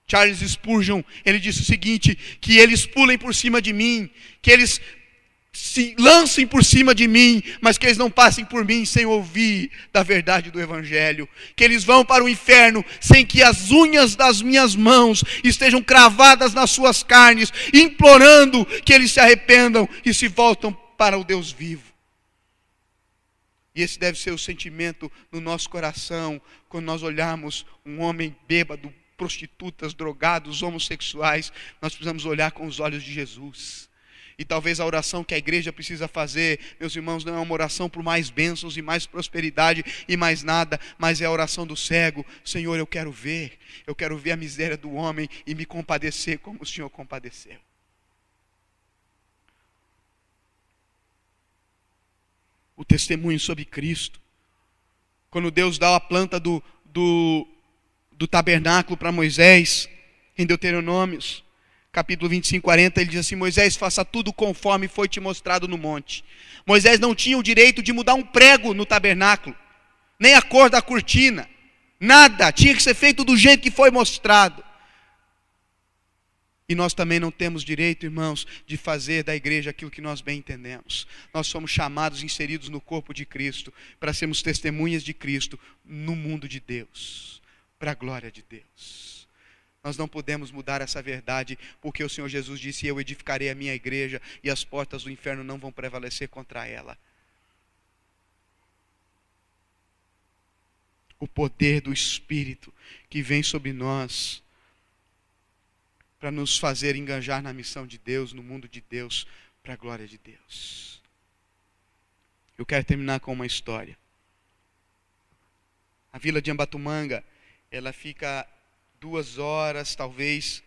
Charles Spurgeon, ele disse o seguinte, que eles pulem por cima de mim, que eles se lancem por cima de mim, mas que eles não passem por mim sem ouvir da verdade do Evangelho. Que eles vão para o inferno sem que as unhas das minhas mãos estejam cravadas nas suas carnes, implorando que eles se arrependam e se voltam para o Deus vivo. E esse deve ser o sentimento no nosso coração quando nós olharmos um homem bêbado, prostitutas, drogados, homossexuais. Nós precisamos olhar com os olhos de Jesus. E talvez a oração que a igreja precisa fazer, meus irmãos, não é uma oração por mais bênçãos e mais prosperidade e mais nada, mas é a oração do cego. Senhor, eu quero ver a miséria do homem e me compadecer como o Senhor compadeceu. O testemunho sobre Cristo. Quando Deus dá a planta do tabernáculo para Moisés, em Deuteronômios, capítulo 25, 40, ele diz assim: Moisés, faça tudo conforme foi te mostrado no monte. Moisés não tinha o direito de mudar um prego no tabernáculo, nem a cor da cortina, nada, tinha que ser feito do jeito que foi mostrado. E nós também não temos direito, irmãos, de fazer da igreja aquilo que nós bem entendemos. Nós somos chamados, inseridos no corpo de Cristo, para sermos testemunhas de Cristo no mundo de Deus, para a glória de Deus. Nós não podemos mudar essa verdade, porque o Senhor Jesus disse: eu edificarei a minha igreja e as portas do inferno não vão prevalecer contra ela. O poder do Espírito que vem sobre nós para nos fazer engajar na missão de Deus, no mundo de Deus, para a glória de Deus. Eu quero terminar com uma história. A vila de Ambatumanga, ela fica 2 horas, talvez,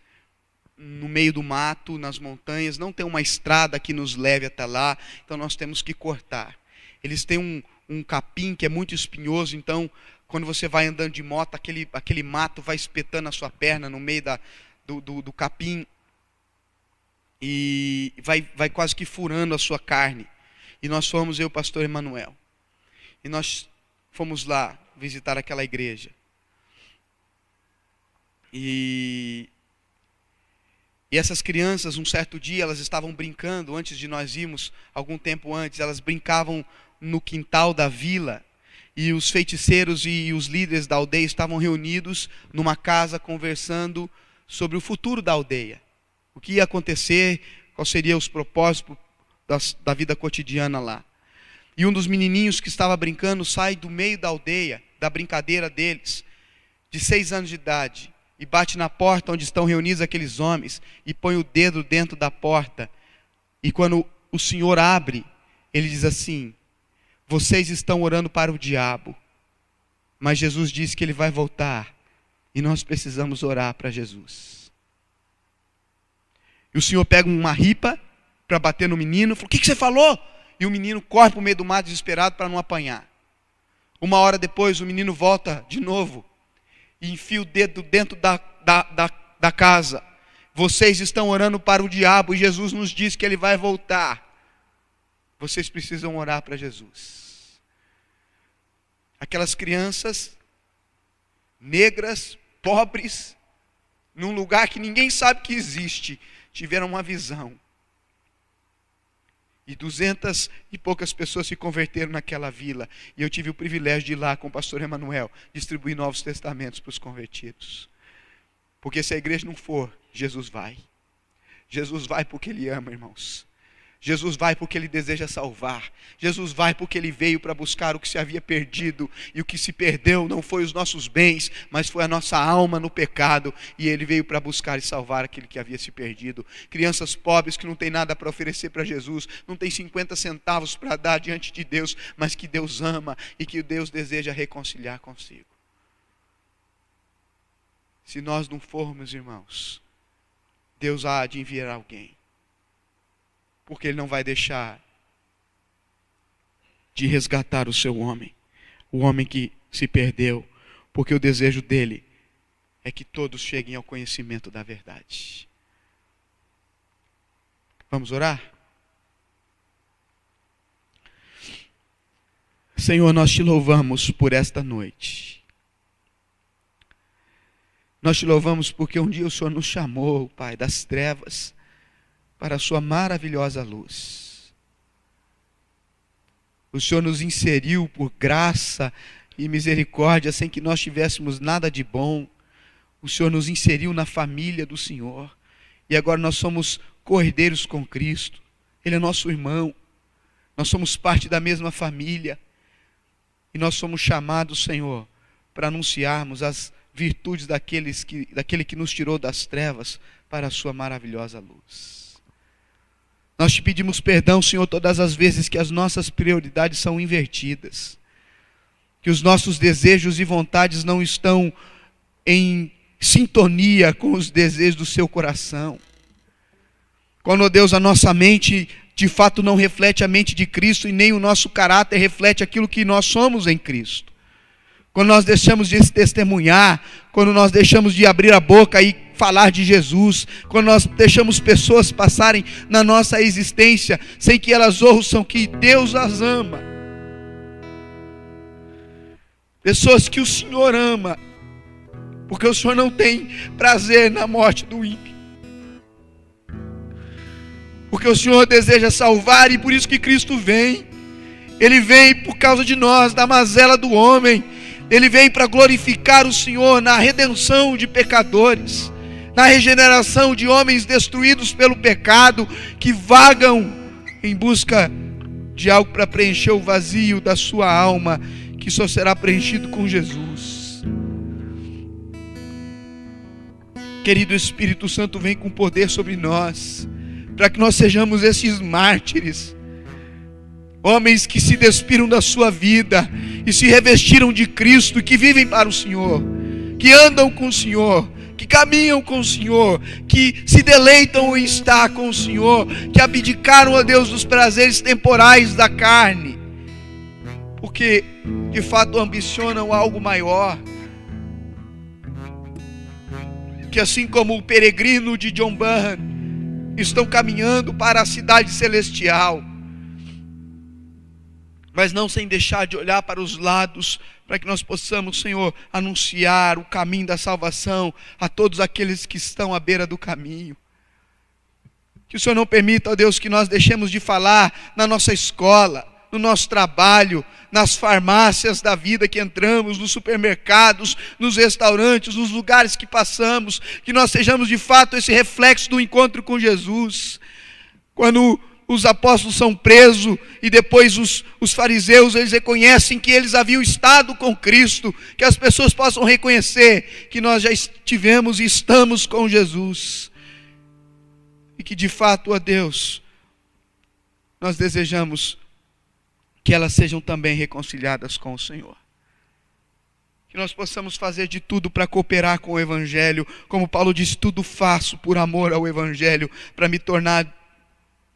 no meio do mato, nas montanhas. Não tem uma estrada que nos leve até lá, então nós temos que cortar. Eles têm um capim que é muito espinhoso, então quando você vai andando de moto, aquele mato vai espetando a sua perna no meio do capim e vai quase que furando a sua carne. E nós fomos, eu e o pastor Emanuel, e nós fomos lá visitar aquela igreja. E essas crianças, um certo dia, elas estavam brincando, antes de nós irmos, algum tempo antes, elas brincavam no quintal da vila, e os feiticeiros e os líderes da aldeia estavam reunidos numa casa conversando sobre o futuro da aldeia. O que ia acontecer, quais seriam os propósitos da vida cotidiana lá. E um dos menininhos que estava brincando sai do meio da aldeia, da brincadeira deles, de 6 anos de idade, e bate na porta onde estão reunidos aqueles homens, e põe o dedo dentro da porta. E quando o Senhor abre, ele diz assim: vocês estão orando para o diabo, mas Jesus disse que ele vai voltar, e nós precisamos orar para Jesus. E o Senhor pega uma ripa para bater no menino, falou: o que você falou? E o menino corre para o meio do mato desesperado para não apanhar. 1 hora depois, o menino volta de novo e enfia o dedo dentro da casa. Vocês estão orando para o diabo e Jesus nos diz que ele vai voltar. Vocês precisam orar para Jesus. Aquelas crianças negras, pobres, num lugar que ninguém sabe que existe, tiveram uma visão. E 200 e poucas pessoas se converteram naquela vila. E eu tive o privilégio de ir lá com o pastor Emanuel, distribuir Novos Testamentos para os convertidos. Porque se a igreja não for, Jesus vai. Jesus vai porque Ele ama, irmãos. Jesus vai porque Ele deseja salvar. Jesus vai porque Ele veio para buscar o que se havia perdido. E o que se perdeu não foi os nossos bens, mas foi a nossa alma no pecado. E Ele veio para buscar e salvar aquele que havia se perdido. Crianças pobres que não têm nada para oferecer para Jesus, não têm 50 centavos para dar diante de Deus, mas que Deus ama e que Deus deseja reconciliar consigo. Se nós não formos, irmãos, Deus há de enviar alguém. Porque Ele não vai deixar de resgatar o seu homem, o homem que se perdeu, porque o desejo dele é que todos cheguem ao conhecimento da verdade. Vamos orar? Senhor, nós te louvamos por esta noite. Nós te louvamos porque um dia o Senhor nos chamou, Pai, das trevas para a sua maravilhosa luz. O Senhor nos inseriu por graça e misericórdia sem que nós tivéssemos nada de bom. O Senhor nos inseriu na família do Senhor. E agora nós somos cordeiros com Cristo. Ele é nosso irmão. Nós somos parte da mesma família. E nós somos chamados, Senhor, para anunciarmos as virtudes daquele que nos tirou das trevas para a sua maravilhosa luz. Nós te pedimos perdão, Senhor, todas as vezes que as nossas prioridades são invertidas. Que os nossos desejos e vontades não estão em sintonia com os desejos do seu coração. Quando, ó Deus, a nossa mente de fato não reflete a mente de Cristo e nem o nosso caráter reflete aquilo que nós somos em Cristo. Quando nós deixamos de testemunhar, quando nós deixamos de abrir a boca e falar de Jesus, quando nós deixamos pessoas passarem na nossa existência sem que elas ouçam que Deus as ama. Pessoas que o Senhor ama, porque o Senhor não tem prazer na morte do ímpio. Porque o Senhor deseja salvar e por isso que Cristo vem. Ele vem por causa de nós, da mazela do homem. Ele vem para glorificar o Senhor na redenção de pecadores, na regeneração de homens destruídos pelo pecado, que vagam em busca de algo para preencher o vazio da sua alma, que só será preenchido com Jesus. Querido Espírito Santo, vem com poder sobre nós, para que nós sejamos esses mártires, homens que se despiram da sua vida e se revestiram de Cristo, que vivem para o Senhor, que andam com o Senhor, que caminham com o Senhor, que se deleitam em estar com o Senhor, que abdicaram a Deus dos prazeres temporais da carne, porque de fato ambicionam algo maior. Que assim como o peregrino de John Bunyan estão caminhando para a cidade celestial, mas não sem deixar de olhar para os lados, para que nós possamos, Senhor, anunciar o caminho da salvação a todos aqueles que estão à beira do caminho. Que o Senhor não permita, ó Deus, que nós deixemos de falar na nossa escola, no nosso trabalho, nas farmácias da vida que entramos, nos supermercados, nos restaurantes, nos lugares que passamos, que nós sejamos de fato esse reflexo do encontro com Jesus. Quando os apóstolos são presos e depois os fariseus, eles reconhecem que eles haviam estado com Cristo, que as pessoas possam reconhecer que nós já estivemos e estamos com Jesus. E que de fato, ó Deus, nós desejamos que elas sejam também reconciliadas com o Senhor. Que nós possamos fazer de tudo para cooperar com o Evangelho, como Paulo disse, tudo faço por amor ao Evangelho, para me tornar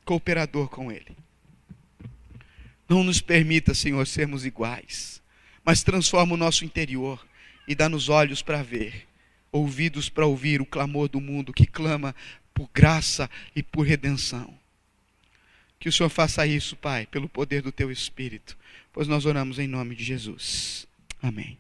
cooperador com Ele. Não nos permita, Senhor, sermos iguais, mas transforma o nosso interior e dá-nos olhos para ver, ouvidos para ouvir o clamor do mundo que clama por graça e por redenção. Que o Senhor faça isso, Pai, pelo poder do Teu Espírito, pois nós oramos em nome de Jesus. Amém.